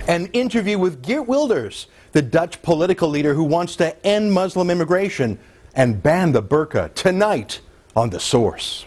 An interview with Geert Wilders, the Dutch political leader who wants to end Muslim immigration and ban the burqa, tonight on The Source.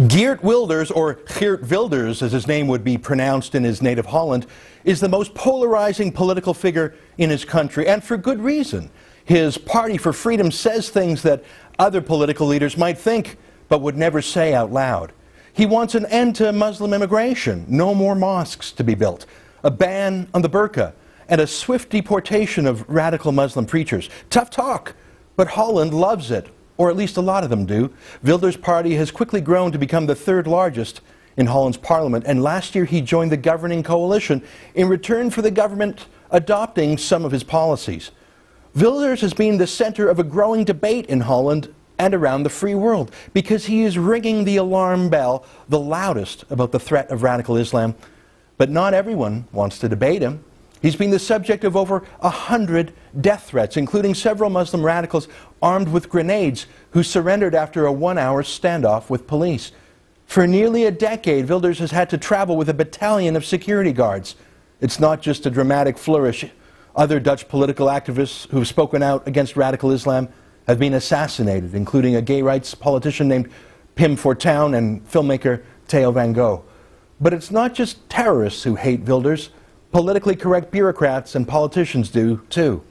Geert Wilders, or Geert Wilders as his name would be pronounced in his native Holland, is the most polarizing political figure in his country, and for good reason. His Party for Freedom says things that other political leaders might think but would never say out loud. He wants an end to Muslim immigration, no more mosques to be built, a ban on the burqa, and a swift deportation of radical Muslim preachers. Tough talk, but Holland loves it. Or at least a lot of them do. Wilders' party has quickly grown to become the third largest in Holland's parliament, and last year he joined the governing coalition in return for the government adopting some of his policies. Wilders has been the center of a growing debate in Holland and around the free world because he is ringing the alarm bell the loudest about the threat of radical Islam. But not everyone wants to debate him. He's been the subject of over 100 death threats, including several Muslim radicals armed with grenades who surrendered after a one-hour standoff with police. For nearly a decade, Wilders has had to travel with a battalion of security guards. It's not just a dramatic flourish. Other Dutch political activists who have spoken out against radical Islam have been assassinated, including a gay rights politician named Pim Fortuyn and filmmaker Theo van Gogh. But it's not just terrorists who hate Wilders. Politically correct bureaucrats and politicians do, too.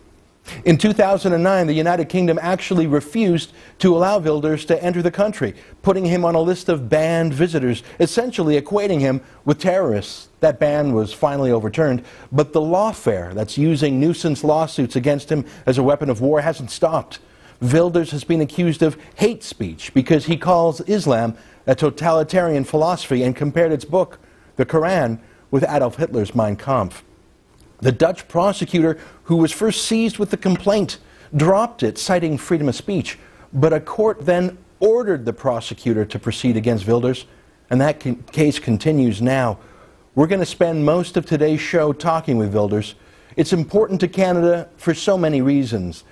In 2009, the United Kingdom actually refused to allow Wilders to enter the country, putting him on a list of banned visitors, essentially equating him with terrorists. That ban was finally overturned, but the lawfare that's using nuisance lawsuits against him as a weapon of war hasn't stopped. Wilders has been accused of hate speech because he calls Islam a totalitarian philosophy and compared its book, the Quran, with Adolf Hitler's Mein Kampf. The Dutch prosecutor who was first seized with the complaint dropped it, citing freedom of speech, but a court then ordered the prosecutor to proceed against Wilders, and that case continues now. We're going to spend most of today's show talking with Wilders. It's important to Canada for so many reasons.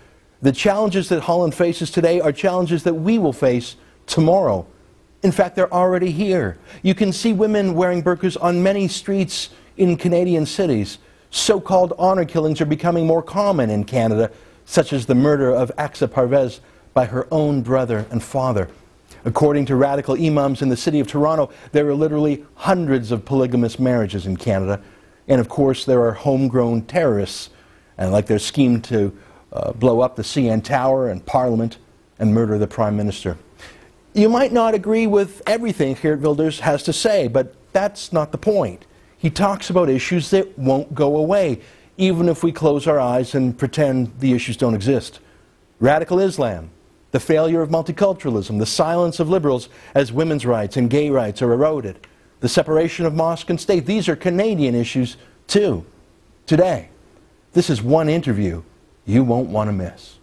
The challenges that Holland faces today are challenges that we will face tomorrow. In fact, they're already here. You can see women wearing burqas on many streets in Canadian cities. So-called honor killings are becoming more common in Canada, such as the murder of Aqsa Parvez by her own brother and father. According to radical imams in the city of Toronto, there are literally hundreds of polygamous marriages in Canada. And of course, there are homegrown terrorists, and like their scheme to blow up the CN Tower and Parliament and murder the Prime Minister. You might not agree with everything Geert Wilders has to say, but that's not the point. He talks about issues that won't go away, even if we close our eyes and pretend the issues don't exist. Radical Islam, the failure of multiculturalism, the silence of liberals as women's rights and gay rights are eroded, the separation of mosque and state, these are Canadian issues too. Today, this is one interview you won't want to miss.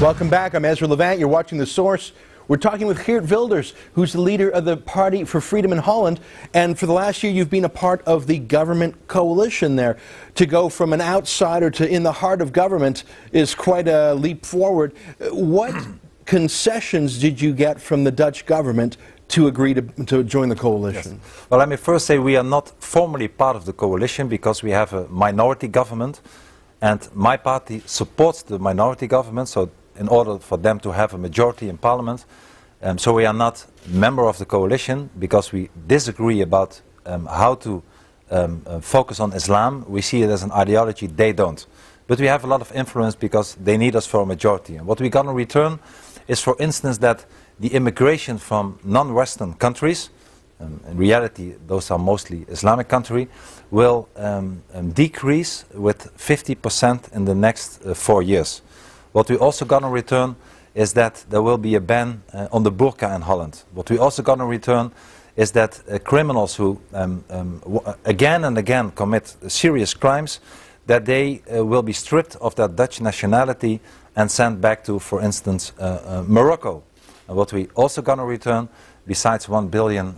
Welcome back. I'm Ezra Levant. You're watching The Source. We're talking with Geert Wilders, who's the leader of the Party for Freedom in Holland. And for the last year, you've been a part of the government coalition there. To go from an outsider to in the heart of government is quite a leap forward. What concessions did you get from the Dutch government to agree to join the coalition? Yes. Well, let me first say we are not formally part of the coalition because we have a minority government. And my party supports the minority government, so in order for them to have a majority in parliament. So we are not a member of the coalition because we disagree about how to focus on Islam. We see it as an ideology, they don't. But we have a lot of influence because they need us for a majority. And what we got in return is, for instance, that the immigration from non-Western countries, in reality those are mostly Islamic countries, will decrease with 50% in the next 4 years. What we also got in return is that there will be a ban on the burqa in Holland. What we also got in return is that criminals who again and again commit serious crimes, that they will be stripped of their Dutch nationality and sent back to, for instance, Morocco. And what we also going to return, besides 1 billion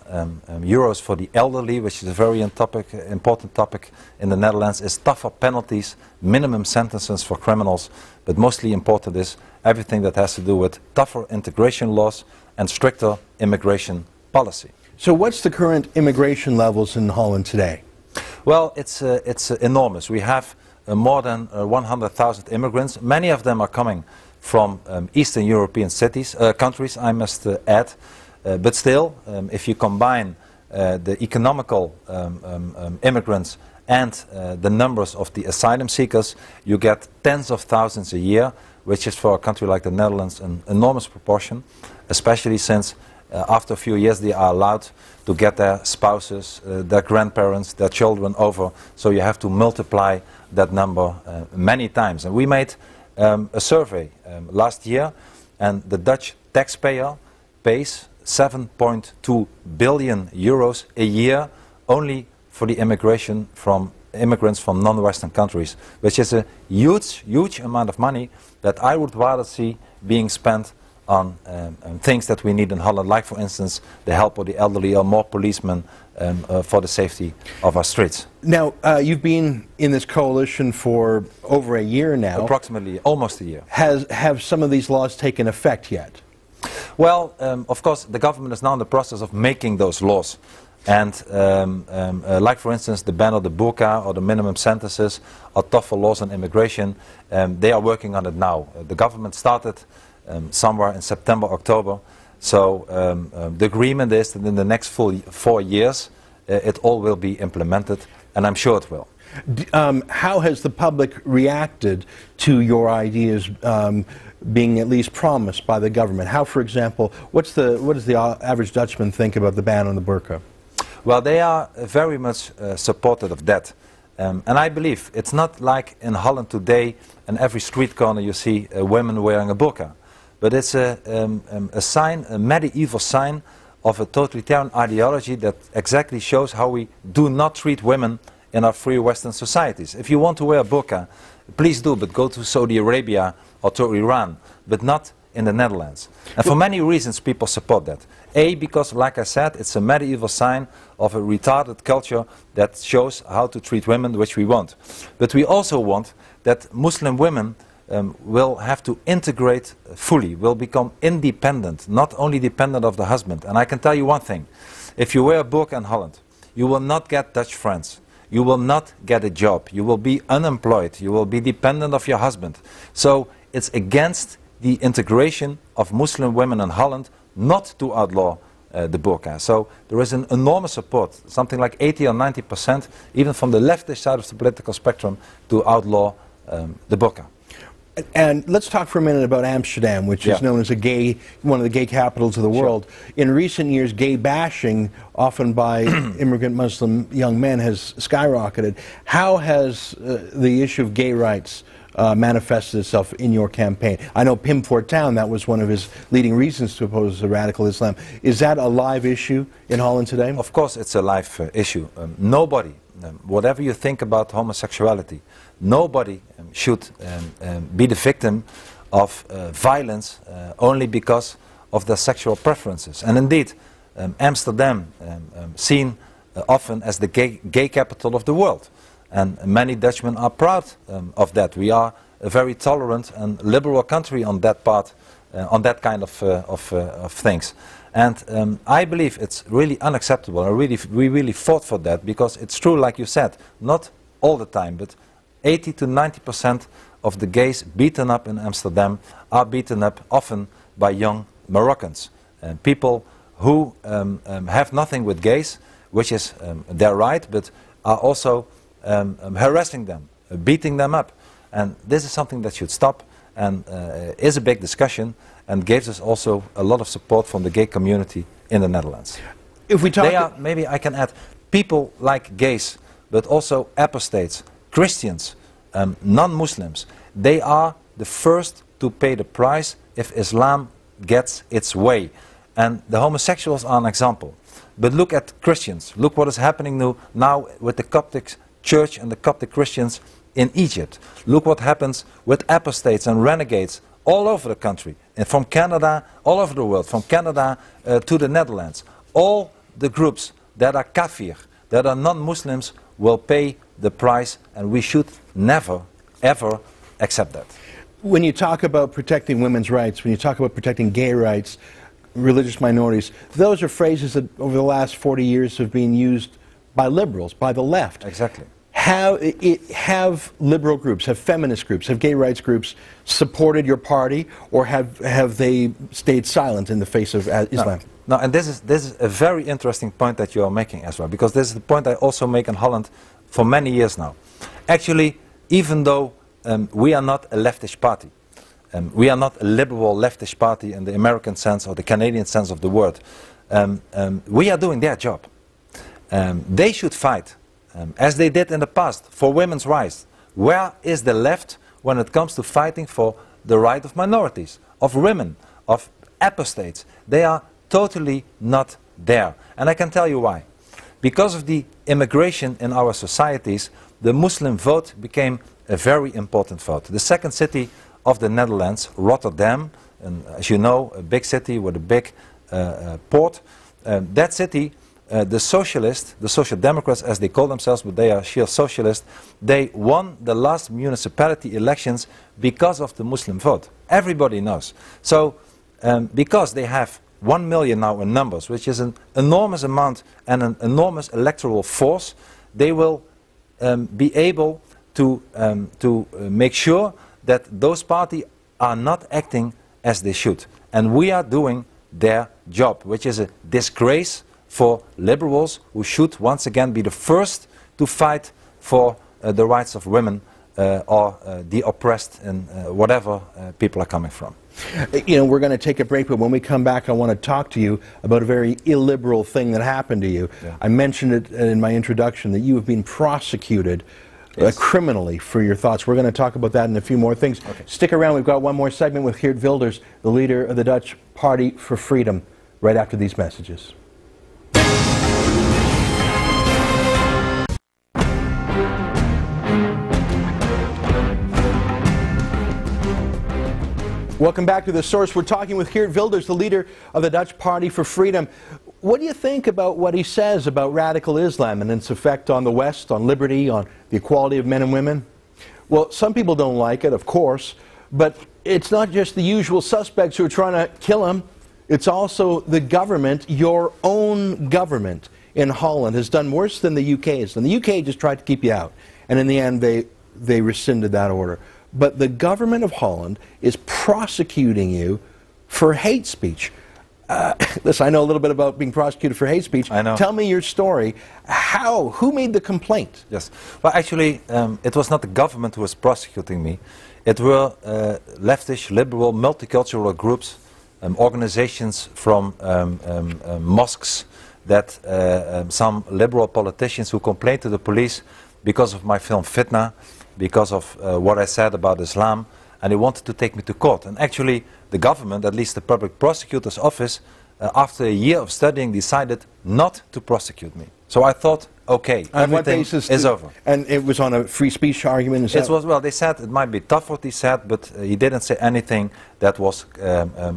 euros for the elderly, which is a very important topic in the Netherlands, is tougher penalties, minimum sentences for criminals, but mostly important is everything that has to do with tougher integration laws and stricter immigration policy. So what's the current immigration levels in Holland today? Well, it's enormous. We have more than 100,000 immigrants. Many of them are coming from Eastern European countries, I must add. But still, if you combine the economical immigrants and the numbers of the asylum seekers, you get tens of thousands a year, which is for a country like the Netherlands an enormous proportion, especially since after a few years they are allowed to get their spouses, their grandparents, their children over, so you have to multiply that number many times. And we made a survey last year, and the Dutch taxpayer pays 7.2 billion euros a year only for the immigrants from non-Western countries, which is a huge amount of money that I would rather see being spent on things that we need in Holland, like for instance the help of the elderly or more policemen for the safety of our streets. Now, you've been in this coalition for over a year now. Approximately, almost a year. Have some of these laws taken effect yet? Well, of course, the government is now in the process of making those laws. And like for instance the ban of the burqa or the minimum sentences or tougher laws on immigration, they are working on it now. The government started somewhere in September, October. So the agreement is that in the next 4 years it all will be implemented, and I'm sure it will. How has the public reacted to your ideas being at least promised by the government? How, for example, what does the average Dutchman think about the ban on the burqa? Well, they are very much supportive of that. And I believe it's not like in Holland today, in every street corner you see women wearing a burqa. But it's a sign, a medieval sign of a totalitarian ideology that exactly shows how we do not treat women in our free Western societies. If you want to wear a burqa, please do, but go to Saudi Arabia or to Iran, but not in the Netherlands. And for many reasons people support that. A, because, like I said, it's a medieval sign of a retarded culture that shows how to treat women, which we want. But we also want that Muslim women will have to integrate fully, will become independent, not only dependent of the husband. And I can tell you one thing, if you wear a burqa in Holland, you will not get Dutch friends, you will not get a job, you will be unemployed, you will be dependent of your husband. So it's against the integration of Muslim women in Holland not to outlaw the burqa. So there is an enormous support, something like 80 or 90%, even from the leftist side of the political spectrum, to outlaw the burqa. And let's talk for a minute about Amsterdam, which is known as one of the gay capitals of the world. In recent years, gay bashing, often by immigrant Muslim young men, has skyrocketed. How has the issue of gay rights manifested itself in your campaign? I know Pim Fortuyn, that was one of his leading reasons to oppose radical Islam. Is that a live issue in Holland today? Of course it's a live issue. Nobody, whatever you think about homosexuality, nobody should be the victim of violence only because of their sexual preferences. And indeed, Amsterdam seen often as the gay capital of the world. And many Dutchmen are proud of that. We are a very tolerant and liberal country on that part, on that kind of things. And I believe it's really unacceptable. We really fought for that, because it's true, like you said, not all the time, but 80 to 90% of the gays beaten up in Amsterdam are beaten up often by young Moroccans. People who have nothing with gays, which is their right, but are also harassing them, beating them up. And this is something that should stop, and is a big discussion, and gives us also a lot of support from the gay community in the Netherlands. If we talk, maybe I can add, people like gays, but also apostates, Christians, non-Muslims, they are the first to pay the price if Islam gets its way. And the homosexuals are an example. But look at Christians. Look what is happening now with the Coptic Church and the Coptic Christians in Egypt. Look what happens with apostates and renegades all over the country, and from Canada, all over the world, from Canada to the Netherlands. All the groups that are kafir, that are non-Muslims, will pay the price, and we should never, ever accept that. When you talk about protecting women's rights, when you talk about protecting gay rights, religious minorities, those are phrases that over the last 40 years have been used by liberals, by the left. Exactly. Have liberal groups, have feminist groups, have gay rights groups supported your party, or have they stayed silent in the face of Islam? No, and this is a very interesting point that you are making, Ezra, because this is the point I also make in Holland for many years now. Actually, even though we are not a leftist party, we are not a liberal leftist party in the American sense or the Canadian sense of the word, we are doing their job. They should fight, as they did in the past, for women's rights. Where is the left when it comes to fighting for the right of minorities, of women, of apostates? They are totally not there. And I can tell you why. Because of the immigration in our societies, the Muslim vote became a very important vote. The second city of the Netherlands, Rotterdam, and as you know, a big city with a big port, that city, the socialists, the social democrats as they call themselves, but they are sheer socialists, they won the last municipality elections because of the Muslim vote. Everybody knows. So because they have 1 million now in numbers, which is an enormous amount and an enormous electoral force, they will be able to make sure that those parties are not acting as they should. And we are doing their job, which is a disgrace for liberals who should once again be the first to fight for the rights of women or the oppressed in whatever people are coming from. You know, we're going to take a break, but when we come back I want to talk to you about a very illiberal thing that happened to you. Yeah. I mentioned it in my introduction that you have been prosecuted criminally for your thoughts. We're going to talk about that and a few more things. Okay. Stick around, we've got one more segment with Geert Wilders, the leader of the Dutch Party for Freedom, right after these messages. Welcome back to The Source. We're talking with Geert Wilders, the leader of the Dutch Party for Freedom. What do you think about what he says about radical Islam and its effect on the West, on liberty, on the equality of men and women? Well, some people don't like it, of course, but it's not just the usual suspects who are trying to kill him. It's also the government, your own government in Holland, has done worse than the UK has done. The UK just tried to keep you out, and in the end they rescinded that order. But the government of Holland is prosecuting you for hate speech. Listen, I know a little bit about being prosecuted for hate speech. I know. Tell me your story. How? Who made the complaint? Yes. Well, actually, it was not the government who was prosecuting me. It were leftish, liberal, multicultural groups, organizations from mosques, that some liberal politicians who complained to the police because of my film Fitna, because of what I said about Islam, and they wanted to take me to court. And actually the government, at least the public prosecutor's office, after a year of studying, decided not to prosecute me. So I thought, okay, everything is over. And it was on a free speech argument? It was, well, they said it might be tough what he said, but he didn't say anything that was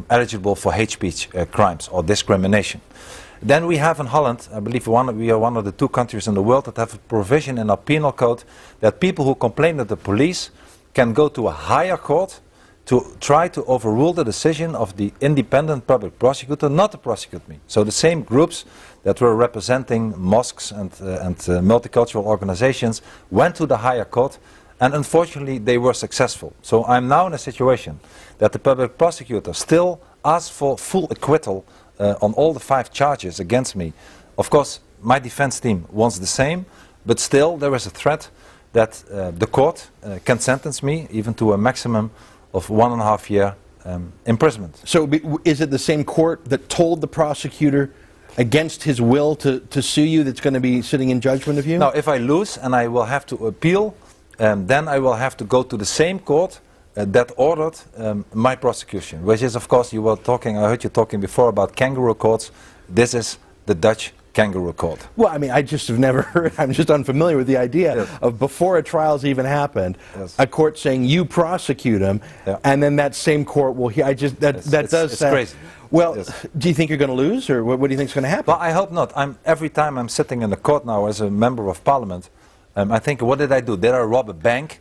eligible for hate speech crimes or discrimination. Then we have in Holland, I believe we are one of the 2 countries in the world that have a provision in our penal code that people who complain to the police can go to a higher court to try to overrule the decision of the independent public prosecutor not to prosecute me. So the same groups that were representing mosques and multicultural organizations went to the higher court, and unfortunately they were successful. So I'm now in a situation that the public prosecutor still asks for full acquittal on all the 5 charges against me. Of course, my defense team wants the same, but still there is a threat that the court can sentence me even to a maximum of 1.5 year imprisonment. So is it the same court that told the prosecutor against his will to sue you that's going to be sitting in judgment of you? Now, if I lose and I will have to appeal, then I will have to go to the same court that ordered my prosecution, which is, of course, I heard you talking before about kangaroo courts. This is the Dutch kangaroo court. Well, I mean, I just have never heard, I'm just unfamiliar with the idea Yes. of before a trial's even happened, Yes. a court saying you prosecute him, Yeah. and then that same court will hear. That does it's sound crazy. Well, Yes. do you think you're going to lose, or what do you think is going to happen? Well, I hope not. Every time I'm sitting in the court now as a member of parliament, I think, what did I do? Did I rob a bank?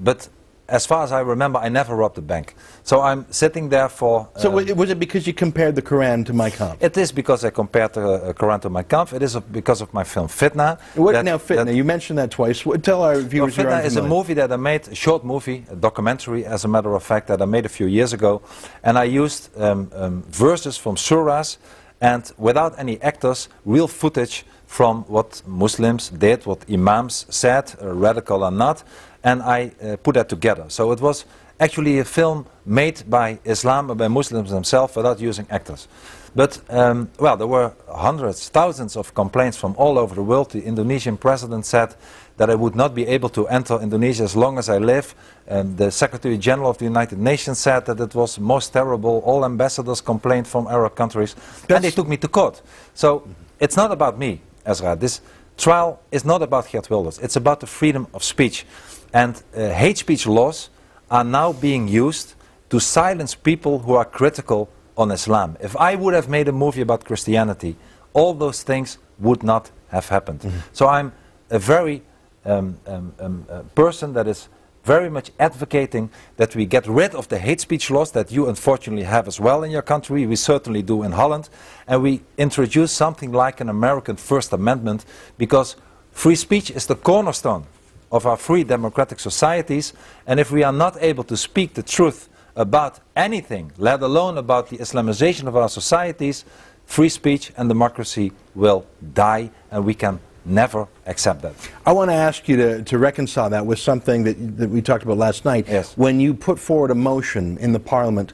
But as far as I remember, I never robbed a bank. So I'm sitting there for... So was it because you compared the Quran to Mein Kampf? It is because I compared the Quran to Mein Kampf. It is because of my film Fitna. Now, Fitna, you mentioned that twice. Tell our viewers who are Fitna is a unfamiliar. movie that I made, a short movie, a documentary, as a matter of fact, that I made a few years ago. And I used verses from surahs and, without any actors, real footage from what Muslims did, what imams said, radical or not, and I put that together. So it was actually a film made by Islam, by Muslims themselves, without using actors. But, well, there were hundreds, thousands of complaints from all over the world. The Indonesian president said that I would not be able to enter Indonesia as long as I live. And the Secretary General of the United Nations said that it was most terrible. All ambassadors complained from Arab countries. And they took me to court. So it's not about me, Ezra. This trial is not about Geert Wilders. It's about the freedom of speech. And hate speech laws are now being used to silence people who are critical on Islam. If I would have made a movie about Christianity, all those things would not have happened. So I'm a very person that is very much advocating that we get rid of the hate speech laws that you unfortunately have as well in your country. We certainly do in Holland. And we introduce something like an American First Amendment, because free speech is the cornerstone of our free democratic societies. And if we are not able to speak the truth about anything, let alone about the Islamization of our societies, free speech and democracy will die, and we can never accept that. I want to ask you to reconcile that with something that we talked about last night. Yes. When you put forward a motion in the Parliament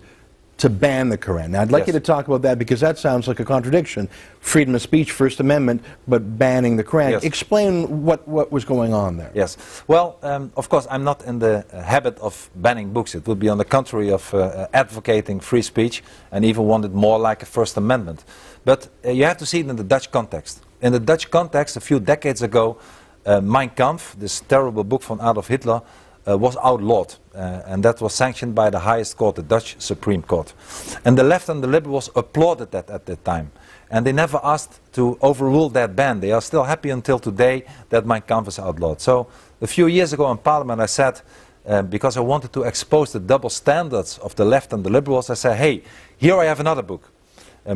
to ban the Quran. Now, I'd like Yes. you to talk about that, because that sounds like a contradiction. Freedom of speech, First Amendment, but banning the Quran. Yes. Explain what was going on there. Yes. Well, of course, I'm not in the habit of banning books. It would be on the contrary of advocating free speech, and even wanted more like a First Amendment. But you have to see it in the Dutch context. In the Dutch context, a few decades ago, Mein Kampf, this terrible book from Adolf Hitler, was outlawed, and that was sanctioned by the highest court, the Dutch Supreme Court. And the left and the liberals applauded that at that time. And they never asked to overrule that ban. They are still happy until today that Mein Kampf is outlawed. So a few years ago in Parliament I said, because I wanted to expose the double standards of the left and the liberals, I said, hey, here I have another book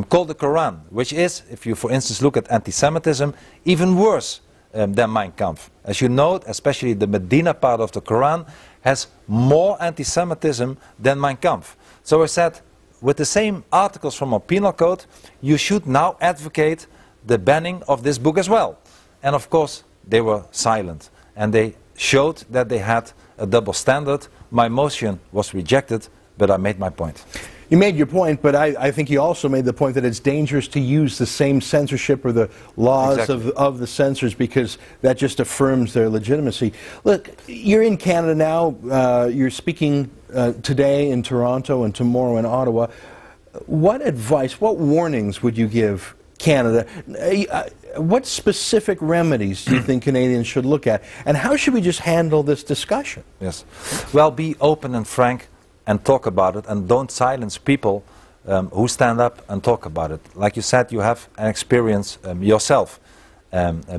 called the Quran, which is, if you for instance look at anti-Semitism, even worse than Mein Kampf. As you know, especially the Medina part of the Quran has more anti-Semitism than Mein Kampf. So I said, with the same articles from our penal code, you should now advocate the banning of this book as well. And of course, they were silent. And they showed that they had a double standard. My motion was rejected, but I made my point. You made your point, but I think you also made the point that it's dangerous to use the same censorship or the laws Exactly. of the censors, because that just affirms their legitimacy. Look, you're in Canada now. You're speaking today in Toronto and tomorrow in Ottawa. What advice, what warnings would you give Canada? What specific remedies do you think Canadians should look at? And how should we just handle this discussion? Yes. Well, be open and frank and talk about it, and don't silence people who stand up and talk about it. Like you said, you have an experience yourself.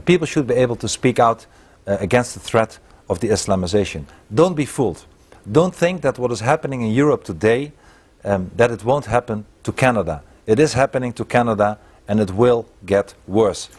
People should be able to speak out against the threat of the Islamization. Don't be fooled. Don't think that what is happening in Europe today, that it won't happen to Canada. It is happening to Canada, and it will get worse.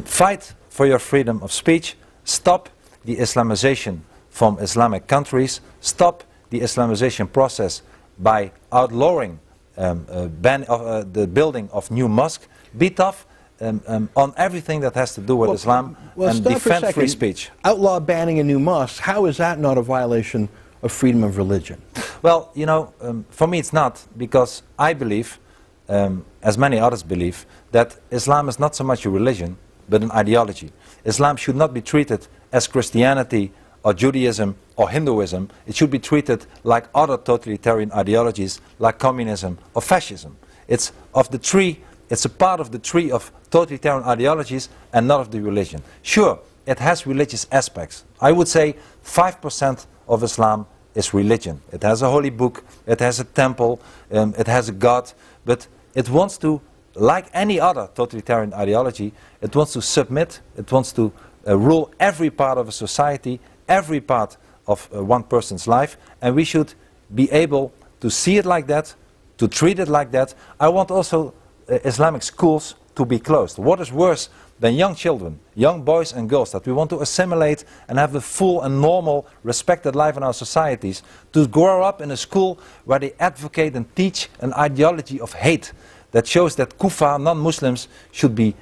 Fight for your freedom of speech. Stop the Islamization from Islamic countries. Stop the Islamization process by outlawing the building of new mosques. Be tough on everything that has to do with Islam, and stop for a defend second. free speech. Outlaw banning a new mosque, how is that not a violation of freedom of religion? Well, you know, for me it's not, because I believe, as many others believe, that Islam is not so much a religion, but an ideology. Islam should not be treated as Christianity or Judaism or Hinduism. It should be treated like other totalitarian ideologies, like communism or fascism. It's of the three it's a part of the tree of totalitarian ideologies and not of the religion. Sure, it has religious aspects. I would say 5% of Islam is religion. It has a holy book, it has a temple, it has a God, but it wants to, like any other totalitarian ideology, it wants to submit, it wants to rule every part of a society, every part of one person's life, and we should be able to see it like that, to treat it like that. I want also Islamic schools to be closed. What is worse than young children, young boys and girls that we want to assimilate and have a full and normal, respected life in our societies, to grow up in a school where they advocate and teach an ideology of hate that shows that kuffar, non-Muslims, should be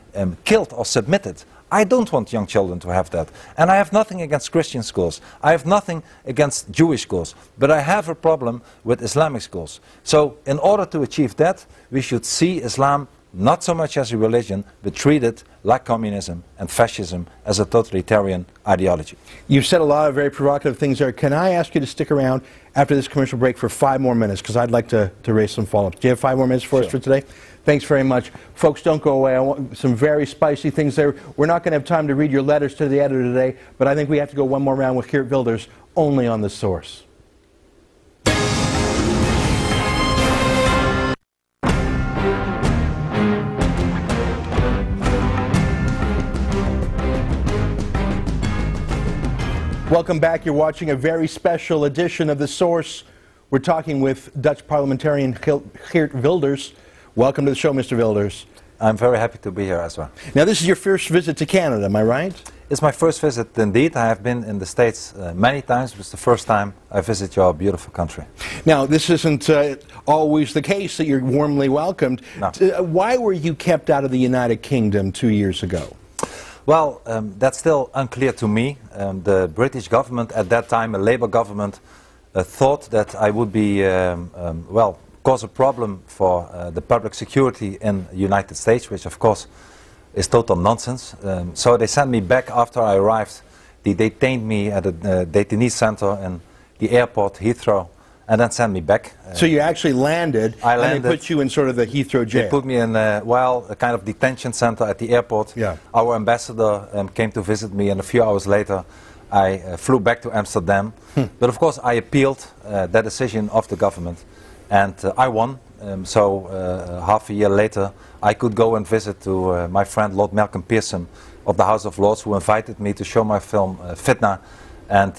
killed or submitted. I don't want young children to have that. And I have nothing against Christian schools. I have nothing against Jewish schools. But I have a problem with Islamic schools. So in order to achieve that, we should see Islam not so much as a religion, but treat it like communism and fascism as a totalitarian ideology. You've said a lot of very provocative things there. Can I ask you to stick around after this commercial break for 5 more minutes, because I'd like to raise some follow-ups. Do you have 5 more minutes for us for today? Thanks very much. Folks, don't go away. I want some very spicy things there. We're not going to have time to read your letters to the editor today, but I think we have to go one more round with Geert Wilders, only on The Source. Welcome back. You're watching a very special edition of The Source. We're talking with Dutch parliamentarian Geert Wilders. Welcome to the show, Mr. Wilders. I'm very happy to be here, Ezra. Now, this is your first visit to Canada, am I right? It's my first visit indeed. I have been in the States many times. It was the first time I visit your beautiful country. Now, this isn't always the case that you're warmly welcomed. No. Why were you kept out of the United Kingdom 2 years ago? Well, that's still unclear to me. The British government at that time, a Labour government, thought that I would be, well, cause a problem for the public security in the United States, which of course is total nonsense. So they sent me back after I arrived. They detained me at a detainee center in the airport, Heathrow, and then sent me back. So you actually landed, and they put you in sort of the Heathrow jail? They put me in, well, a kind of detention center at the airport. Yeah. Our ambassador came to visit me, and a few hours later I flew back to Amsterdam. But of course I appealed that decision of the government, and I won. So half a year later I could go and visit to my friend Lord Malcolm Pearson of the House of Lords, who invited me to show my film Fitna, and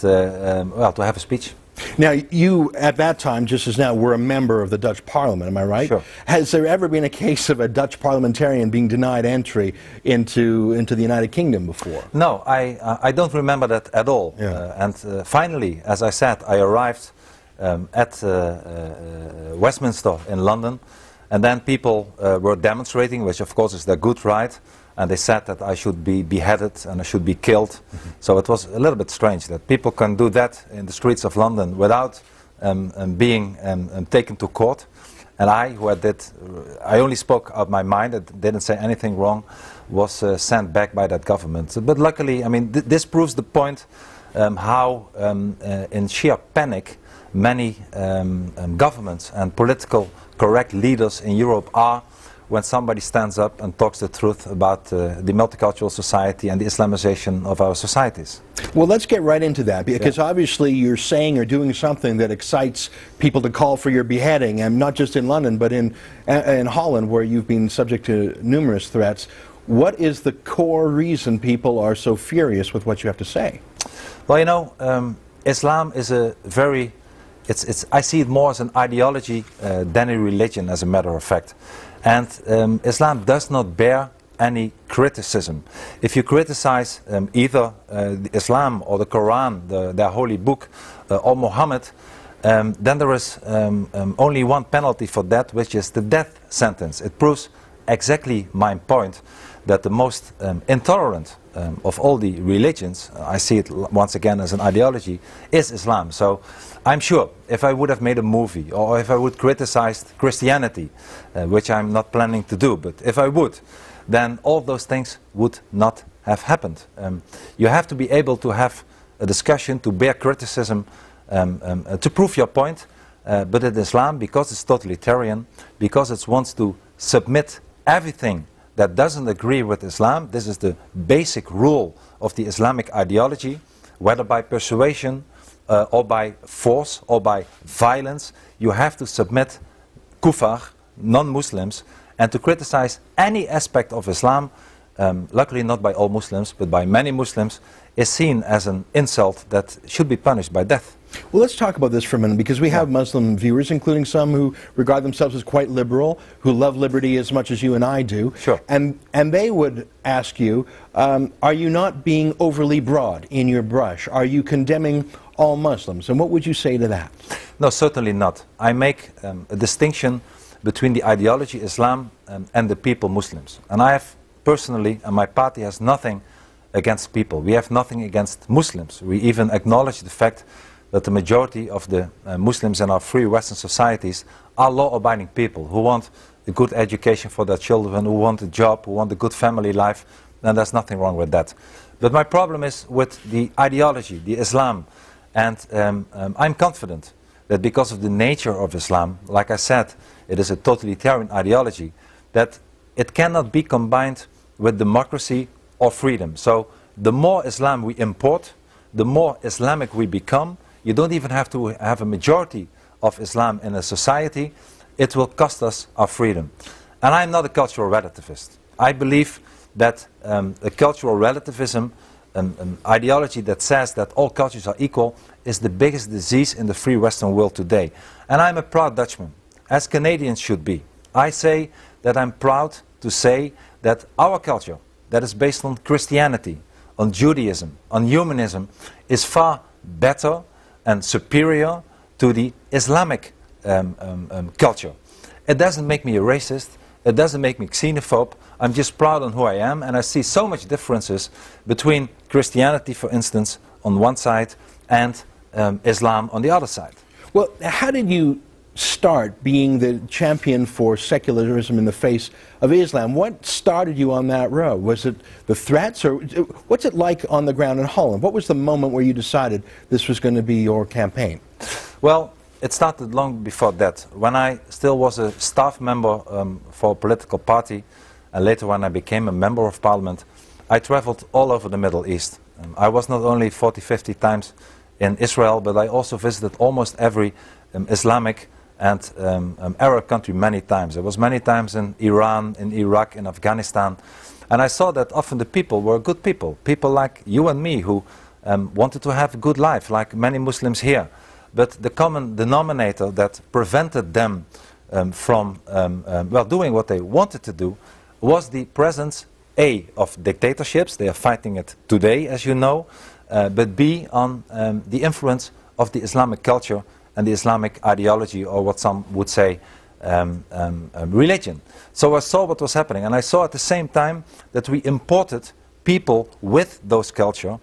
well, to have a speech. Now, you, at that time, just as now, were a member of the Dutch Parliament, am I right? Sure. Has there ever been a case of a Dutch parliamentarian being denied entry into the United Kingdom before? No, I don't remember that at all. Yeah. And finally, as I said, I arrived at Westminster in London, and then people were demonstrating, which of course is their good right, and they said that I should be beheaded and I should be killed. So it was a little bit strange that people can do that in the streets of London without being taken to court. And I, who I only spoke out my mind, I didn't say anything wrong, was sent back by that government. So, but luckily, I mean, this proves the point how in sheer panic many governments and political correct leaders in Europe are when somebody stands up and talks the truth about the multicultural society and the Islamization of our societies. Well, let's get right into that, because obviously you're saying or doing something that excites people to call for your beheading, and not just in London, but in Holland, where you've been subject to numerous threats. What is the core reason people are so furious with what you have to say? Well, you know, Islam is a very, I see it more as an ideology than a religion, as a matter of fact. And Islam does not bear any criticism. If you criticize either Islam or the Quran, their holy book, or Muhammad, then there is only one penalty for that, which is the death sentence. It proves exactly my point, that the most intolerant of all the religions, I see it once again as an ideology, is Islam. So I'm sure if I would have made a movie, or if I would criticize Christianity, which I'm not planning to do, but if I would, then all those things would not have happened. You have to be able to have a discussion, to bear criticism, to prove your point, but in Islam, because it's totalitarian, because it wants to submit everything that doesn't agree with Islam, this is the basic rule of the Islamic ideology, whether by persuasion or by force or by violence, you have to submit kufar, non-Muslims, and to criticize any aspect of Islam, luckily not by all Muslims, but by many Muslims, is seen as an insult that should be punished by death. Well, let's talk about this for a minute, because we have Muslim viewers, including some who regard themselves as quite liberal, who love liberty as much as you and I do. Sure. And they would ask you, are you not being overly broad in your brush? Are you condemning all Muslims? And what would you say to that? No, certainly not. I make a distinction between the ideology Islam and the people Muslims. And I have personally, and my party has nothing against people. We have nothing against Muslims. We even acknowledge the fact that the majority of the Muslims in our free Western societies are law-abiding people who want a good education for their children, who want a job, who want a good family life, and there's nothing wrong with that. But my problem is with the ideology, the Islam, and I'm confident that because of the nature of Islam, like I said, it is a totalitarian ideology, that it cannot be combined with democracy or freedom. So the more Islam we import, the more Islamic we become. You don't even have to have a majority of Islam in a society. It will cost us our freedom. And I'm not a cultural relativist. I believe that a cultural relativism, an ideology that says that all cultures are equal, is the biggest disease in the free Western world today. And I'm a proud Dutchman, as Canadians should be. I say that I'm proud to say that our culture, that is based on Christianity, on Judaism, on humanism, is far better and superior to the Islamic culture. It doesn't make me a racist, it doesn't make me xenophobe. I'm just proud on who I am, and I see so much differences between Christianity, for instance, on one side, and Islam on the other side. Well, how did you start being the champion for secularism in the face of Islam? What started you on that road? Was it the threats, or what's it like on the ground in Holland? What was the moment where you decided this was going to be your campaign? Well, it started long before that. When I still was a staff member for a political party, and later when I became a member of parliament, I traveled all over the Middle East. I was not only 40, 50 times in Israel, but I also visited almost every Islamic and Arab country many times. I was many times in Iran, in Iraq, in Afghanistan, and I saw that often the people were good people, people like you and me who wanted to have a good life, like many Muslims here. But the common denominator that prevented them from well, doing what they wanted to do was the presence, A, of dictatorships, they are fighting it today, as you know, but B, on the influence of the Islamic culture and the Islamic ideology, or what some would say religion. So I saw what was happening, and I saw at the same time that we imported people with those culture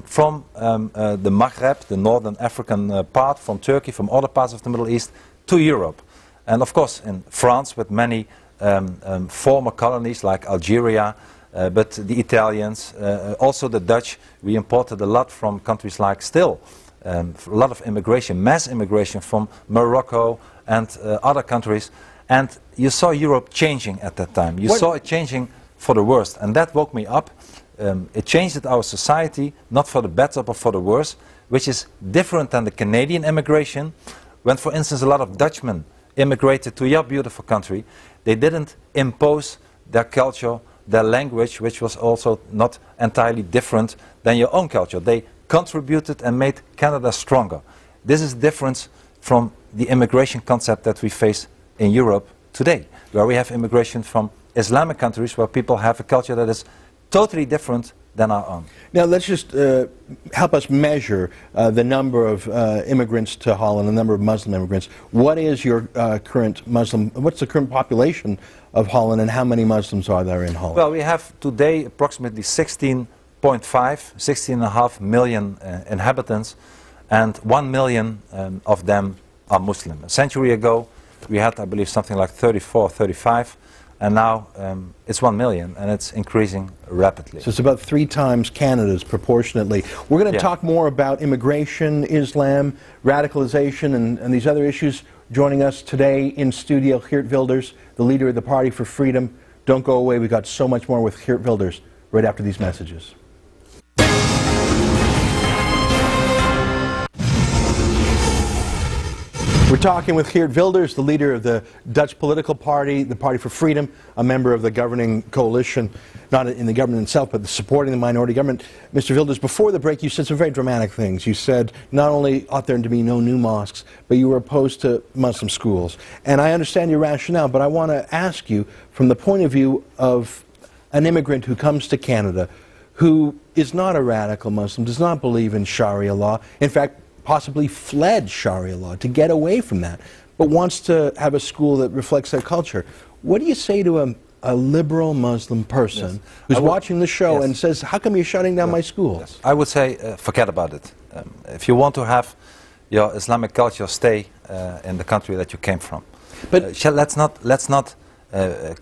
from the Maghreb, the northern African part, from Turkey, from other parts of the Middle East, to Europe. And of course in France with many former colonies like Algeria, but the Italians, also the Dutch, we imported a lot from countries like still. A lot of immigration, mass immigration from Morocco and other countries, and you saw Europe changing at that time. You saw it changing for the worst, and that woke me up. It changed our society, not for the better but for the worse, which is different than the Canadian immigration. When, for instance, a lot of Dutchmen immigrated to your beautiful country, they didn't impose their culture, their language, which was also not entirely different than your own culture. They contributed and made Canada stronger. This is different from the immigration concept that we face in Europe today, where we have immigration from Islamic countries where people have a culture that is totally different than our own. Now let's just help us measure the number of immigrants to Holland, the number of Muslim immigrants. What is your current Muslim, what's the current population of Holland, and how many Muslims are there in Holland? Well, we have today approximately 16.5 million inhabitants, and 1 million of them are Muslim. A century ago we had, I believe, something like 34, 35, and now it's 1 million, and it's increasing rapidly. So it's about 3 times Canada's proportionately. We're going to talk more about immigration, Islam, radicalization, and these other issues. Joining us today in studio, Geert Wilders, the leader of the Party for Freedom. Don't go away. We've got so much more with Geert Wilders right after these messages. We're talking with Geert Wilders, the leader of the Dutch political party, the Party for Freedom, a member of the governing coalition, not in the government itself, but supporting the minority government. Mr. Wilders, before the break, you said some very dramatic things. You said not only ought there to be no new mosques, but you were opposed to Muslim schools. And I understand your rationale, but I want to ask you, from the point of view of an immigrant who comes to Canada, who is not a radical Muslim, does not believe in Sharia law, in fact, possibly fled Sharia law to get away from that, but wants to have a school that reflects their culture. What do you say to a liberal Muslim person who's watching the show and says, how come you're shutting down my schools? I would say, forget about it. If you want to have your Islamic culture, stay in the country that you came from. But let's not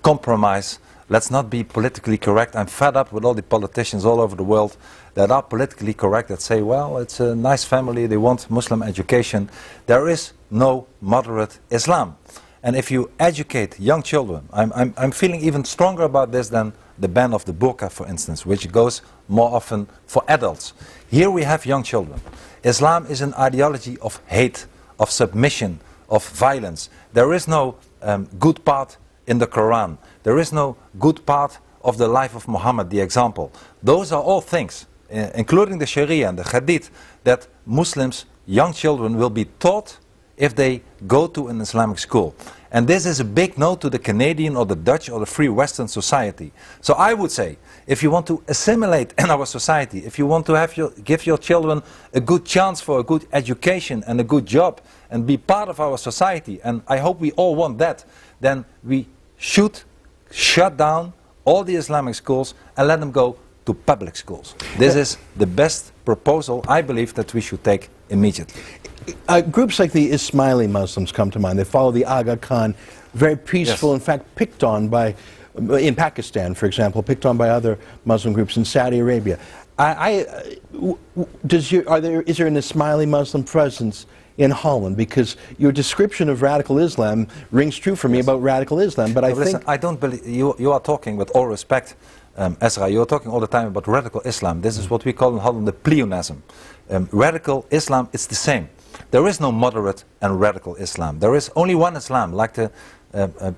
compromise. Let's not be politically correct. I'm fed up with all the politicians all over the world that are politically correct, that say, well, it's a nice family, they want Muslim education. There is no moderate Islam. And if you educate young children, I'm feeling even stronger about this than the ban of the burqa, for instance, which goes more often for adults. Here we have young children. Islam is an ideology of hate, of submission, of violence. There is no good part in the Quran. There is no good part of the life of Muhammad, the example. Those are all things, including the Sharia and the Hadith, that Muslims, young children, will be taught if they go to an Islamic school. And this is a big no to the Canadian or the Dutch or the free Western society. So I would say, if you want to assimilate in our society, if you want to give your children a good chance for a good education and a good job and be part of our society, and I hope we all want that, then we should shut down all the Islamic schools and let them go to public schools. This is the best proposal, I believe, that we should take immediately. Groups like the Ismaili Muslims come to mind. They follow the Aga Khan, very peaceful, in fact, picked on by, in Pakistan, for example, picked on by other Muslim groups in Saudi Arabia. Is there an Ismaili Muslim presence in Holland? Because your description of radical Islam rings true for me about radical Islam, but listen, I don't believe, you are talking with all respect, Ezra, you're talking all the time about radical Islam. This is what we call in Holland the pleonasm. Radical Islam, it's the same. There is no moderate and radical Islam. There is only one Islam, like the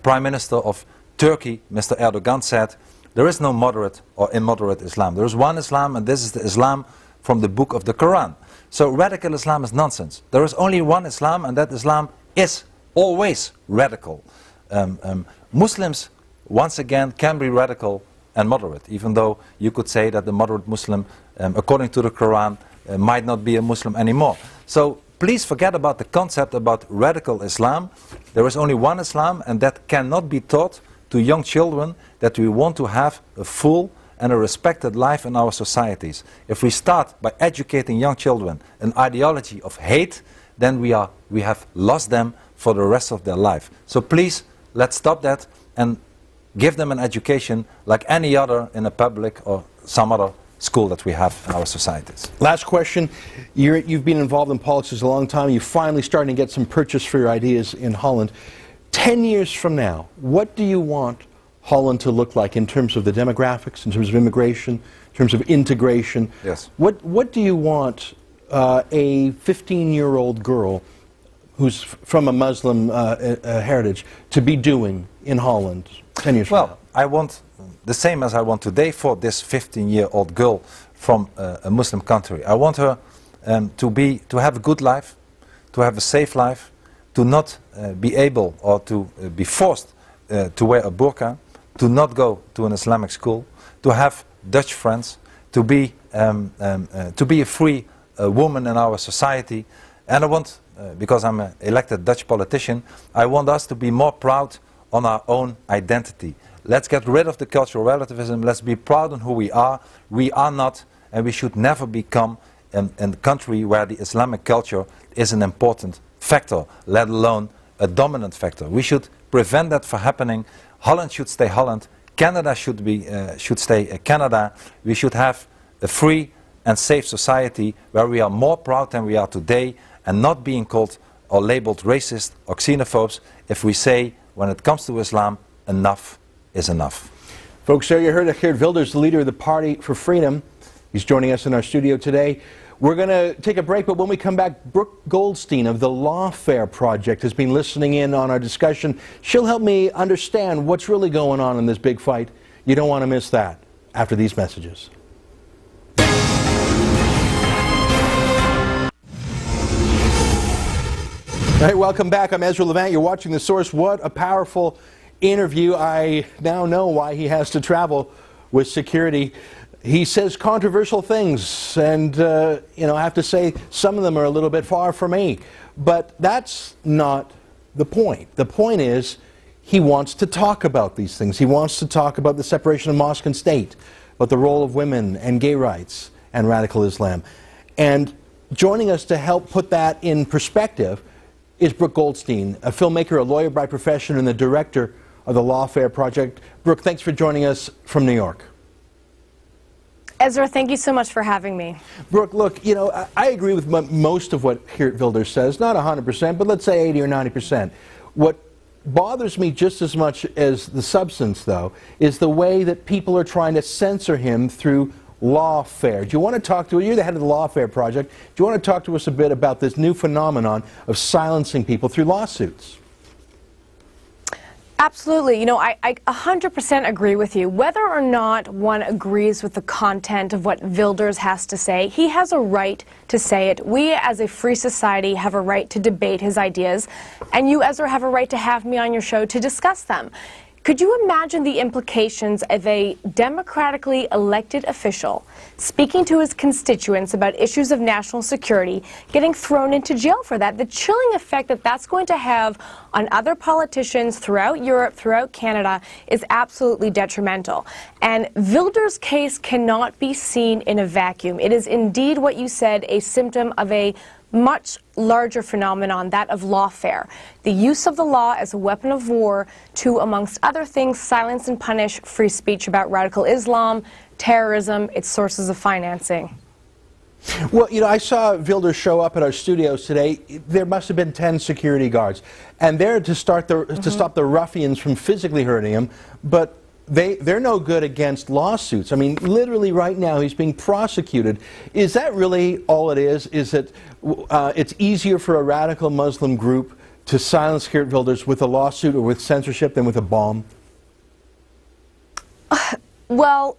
Prime Minister of Turkey, Mr. Erdogan, said, there is no moderate or immoderate Islam. There is one Islam, and this is the Islam from the book of the Quran. So radical Islam is nonsense. There is only one Islam, and that Islam is always radical. Muslims, once again, can be radical and moderate, even though you could say that the moderate Muslim, according to the Quran, might not be a Muslim anymore. So please forget about the concept about radical Islam. There is only one Islam, and that cannot be taught to young children, that we want to have a full and a respected life in our societies. If we start by educating young children an ideology of hate, then we have lost them for the rest of their life. So please, let's stop that and give them an education like any other in a public or some other school that we have in our societies. Last question. You've been involved in politics a long time. You're finally starting to get some purchase for your ideas in Holland. 10 years from now, what do you want Holland to look like in terms of the demographics, in terms of immigration, in terms of integration? Yes. What do you want a 15-year-old girl who's from a Muslim heritage to be doing in Holland 10 years from now? Well, I want the same as I want today for this 15-year-old girl from a Muslim country. I want her to have a good life, to have a safe life, to not be able or to be forced to wear a burqa, to not go to an Islamic school, to have Dutch friends, to be a free woman in our society. And I want, because I'm an elected Dutch politician, I want us to be more proud on our own identity. Let's get rid of the cultural relativism. Let's be proud on who we are. We are not, and we should never become a country where the Islamic culture is an important factor, let alone a dominant factor. We should prevent that from happening. Holland should stay Holland. Canada should stay Canada. We should have a free and safe society where we are more proud than we are today, and not being called or labeled racist or xenophobes if we say, when it comes to Islam, enough is enough. Folks, there you heard Geert Wilders, the leader of the Party for Freedom. He's joining us in our studio today. We're going to take a break, but when we come back, Brooke Goldstein of the Lawfare Project has been listening in on our discussion. She'll help me understand what's really going on in this big fight. You don't want to miss that after these messages. All right, welcome back. I'm Ezra Levant. You're watching The Source. What a powerful interview. I now know why he has to travel with security. He says controversial things, and you know, I have to say some of them are a little bit far from me. But that's not the point. The point is he wants to talk about these things. He wants to talk about the separation of mosque and state, about the role of women and gay rights and radical Islam. And joining us to help put that in perspective is Brooke Goldstein, a filmmaker, a lawyer by profession, and the director of the Lawfare Project. Brooke, thanks for joining us from New York. Ezra, thank you so much for having me. Brooke, look, you know, I agree with most of what Geert Wilders says, not 100%, but let's say 80 or 90%. What bothers me just as much as the substance, though, is the way that people are trying to censor him through Lawfare. Do you want to talk to, you're the head of the Lawfare Project, do you want to talk to us a bit about this new phenomenon of silencing people through lawsuits? Absolutely. You know, I 100% agree with you. Whether or not one agrees with the content of what Wilders has to say, he has a right to say it. We, as a free society, have a right to debate his ideas, and you, Ezra, have a right to have me on your show to discuss them. Could you imagine the implications of a democratically elected official speaking to his constituents about issues of national security, getting thrown into jail for that? The chilling effect that that's going to have on other politicians throughout Europe, throughout Canada, is absolutely detrimental. And Wilders' case cannot be seen in a vacuum. It is indeed what you said, a symptom of a much larger phenomenon, that of lawfare. The use of the law as a weapon of war to, amongst other things, silence and punish free speech about radical Islam, terrorism, its sources of financing. Well, you know, I saw Wilders show up at our studios today. There must have been 10 security guards, and they're to stop the ruffians from physically hurting him, but they're no good against lawsuits. I mean, literally right now he's being prosecuted. Is that really all it is? Is it it's easier for a radical Muslim group to silence Geert Wilders with a lawsuit or with censorship than with a bomb? Well,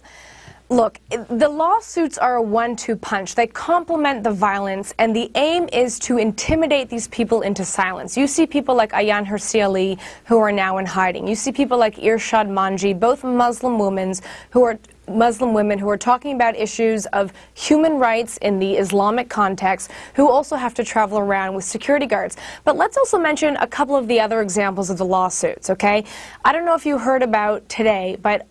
look, the lawsuits are a one-two punch. They complement the violence, and the aim is to intimidate these people into silence. You see people like Ayaan Hirsi Ali, who are now in hiding. You see people like Irshad Manji, both Muslim women who are talking about issues of human rights in the Islamic context, who also have to travel around with security guards. But let's also mention a couple of the other examples of the lawsuits, okay? I don't know if you heard about today, but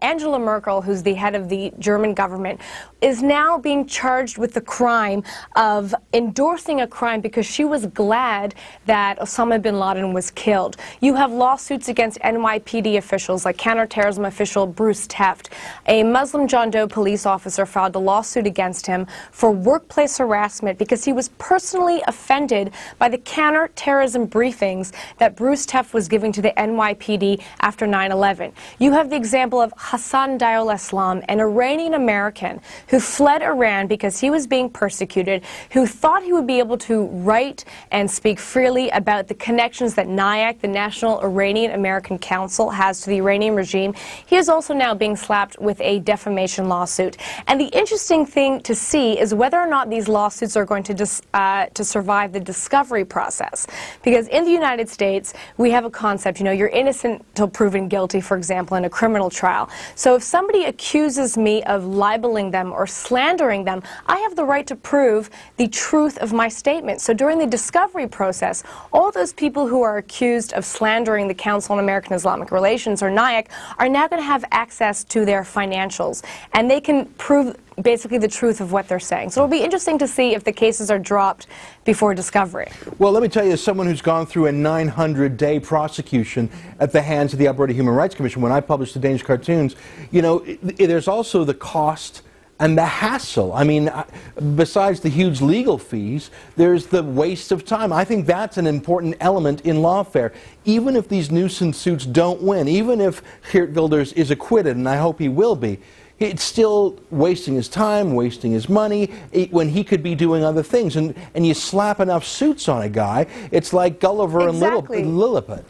Angela Merkel, who's the head of the German government, is now being charged with the crime of endorsing a crime because she was glad that Osama bin Laden was killed. You have lawsuits against NYPD officials like counterterrorism official Bruce Teft. A Muslim John Doe police officer filed a lawsuit against him for workplace harassment because he was personally offended by the counterterrorism briefings that Bruce Teft was giving to the NYPD after 9/11. You have the example of Hassan Diol Islam, an Iranian American who fled Iran because he was being persecuted, who thought he would be able to write and speak freely about the connections that NIAC, the National Iranian American Council, has to the Iranian regime. He is also now being slapped with a defamation lawsuit. And the interesting thing to see is whether or not these lawsuits are going to survive the discovery process. Because in the United States, we have a concept, you know, you're innocent until proven guilty, for example, in a criminal trial. So if somebody accuses me of libeling them or slandering them, I have the right to prove the truth of my statement. So during the discovery process, all those people who are accused of slandering the Council on American Islamic Relations, or NIAC, are now going to have access to their financials, and they can prove basically the truth of what they're saying. So it'll be interesting to see if the cases are dropped before discovery. Well, let me tell you, as someone who's gone through a 900-day prosecution at the hands of the Alberta Human Rights Commission when I published the Dangerous Cartoons, you know, there's also the cost and the hassle. I mean, besides the huge legal fees, there's the waste of time. I think that's an important element in lawfare. Even if these nuisance suits don't win, even if Geert Wilders is acquitted, and I hope he will be, it's still wasting his time, wasting his money, when he could be doing other things. And you slap enough suits on a guy, it's like Gulliver and Lilliput.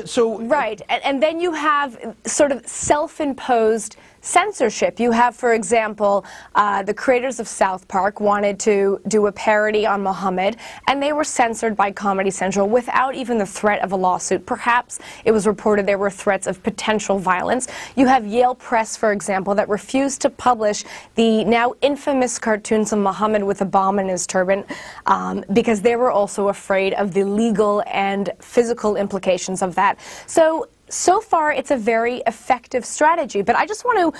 So, right, and then you have sort of self-imposed censorship. You have, for example, the creators of South Park wanted to do a parody on Muhammad, and they were censored by Comedy Central without even the threat of a lawsuit. Perhaps it was reported there were threats of potential violence. You have Yale Press, for example, that refused to publish the now infamous cartoons of Muhammad with a bomb in his turban because they were also afraid of the legal and physical implications of that. So far, it's a very effective strategy, but I just want to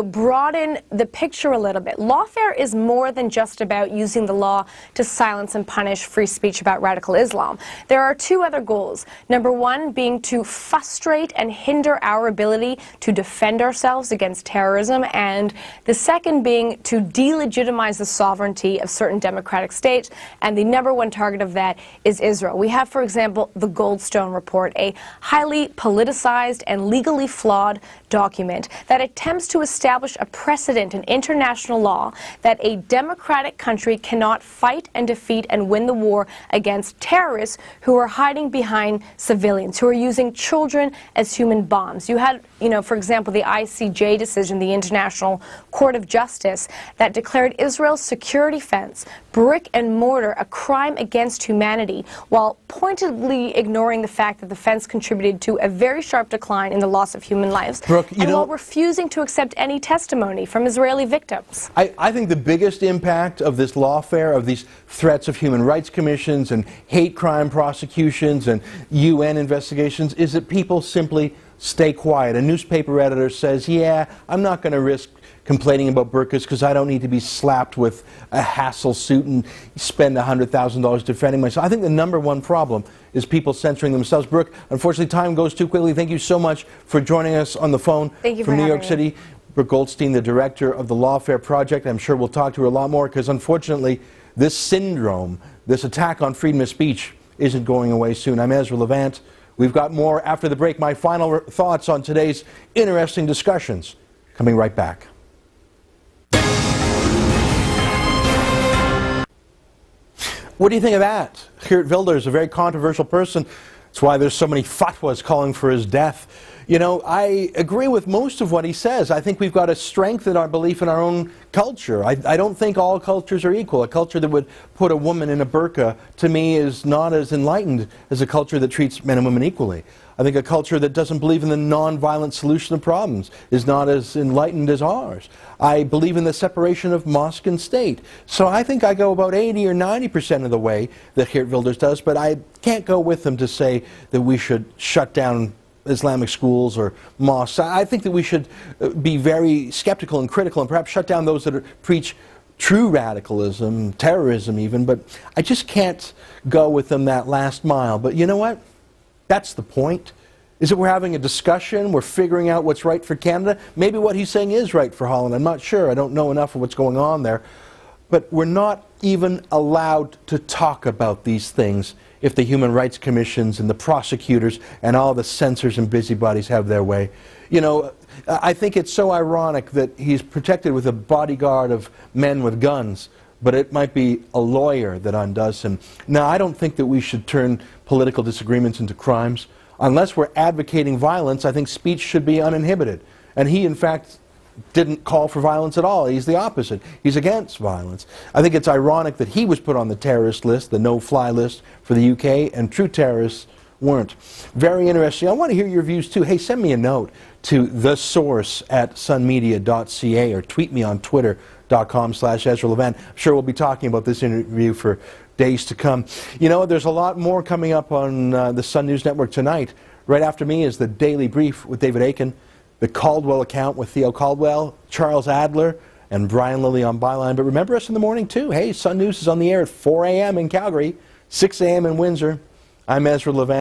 broaden the picture a little bit. Lawfare is more than just about using the law to silence and punish free speech about radical Islam. There are two other goals. Number one being to frustrate and hinder our ability to defend ourselves against terrorism, and the second being to delegitimize the sovereignty of certain democratic states, and the number one target of that is Israel. We have, for example, the Goldstone Report, a highly politicized and legally flawed document that attempts to establish a precedent in international law that a democratic country cannot fight and defeat and win the war against terrorists who are hiding behind civilians, who are using children as human bombs. You had, for example, the ICJ decision, the International Court of Justice, that declared Israel's security fence, brick and mortar, a crime against humanity, while pointedly ignoring the fact that the fence contributed to a very sharp decline in the loss of human lives, Brooke, and while refusing to accept any testimony from Israeli victims. I think the biggest impact of this lawfare, of these threats of human rights commissions and hate crime prosecutions and UN investigations, is that people simply stay quiet. A newspaper editor says, yeah, I'm not going to risk complaining about burqas because I don't need to be slapped with a hassle suit and spend $100,000 defending myself. I think the number one problem is people censoring themselves. Brooke, unfortunately, time goes too quickly. Thank you so much for joining us on the phone from New York City. Brooke Goldstein, the director of the Lawfare Project. I'm sure we'll talk to her a lot more because, unfortunately, this syndrome, this attack on freedom of speech, isn't going away soon. I'm Ezra Levant. We've got more after the break. My final thoughts on today's interesting discussions. Coming right back. What do you think of that? Geert Wilders, a very controversial person. That's why there's so many fatwas calling for his death. I agree with most of what he says. I think we've got to strengthen our belief in our own culture. I don't think all cultures are equal. A culture that would put a woman in a burqa, to me, is not as enlightened as a culture that treats men and women equally. I think a culture that doesn't believe in the non-violent solution of problems is not as enlightened as ours. I believe in the separation of mosque and state. So I think I go about 80 or 90% of the way that Geert Wilders does, but I can't go with him to say that we should shut down Islamic schools or mosques. I think that we should be very skeptical and critical and perhaps shut down those that preach true radicalism, terrorism even, but I just can't go with them that last mile. But you know what? That's the point. Is that we're having a discussion, we're figuring out what's right for Canada. Maybe what he's saying is right for Holland. I'm not sure. I don't know enough of what's going on there. But we're not even allowed to talk about these things if the human rights commissions and the prosecutors and all the censors and busybodies have their way. I think it's so ironic that he's protected with a bodyguard of men with guns, but it might be a lawyer that undoes him. Now, I don't think that we should turn political disagreements into crimes. Unless we're advocating violence, I think speech should be uninhibited. And he, in fact, didn't call for violence at all. He's the opposite. He's against violence. I think it's ironic that he was put on the terrorist list, the no-fly list for the UK, and true terrorists weren't. Very interesting. I want to hear your views, too. Hey, send me a note to thesource@sunmedia.ca or tweet me on twitter.com/Ezra Levant. I'm sure we'll be talking about this interview for days to come. There's a lot more coming up on the Sun News Network tonight. Right after me is the Daily Brief with David Aiken, the Caldwell Account with Theo Caldwell, Charles Adler, and Brian Lilly on Byline. But remember us in the morning, too. Hey, Sun News is on the air at 4 a.m. in Calgary, 6 a.m. in Windsor. I'm Ezra Levant.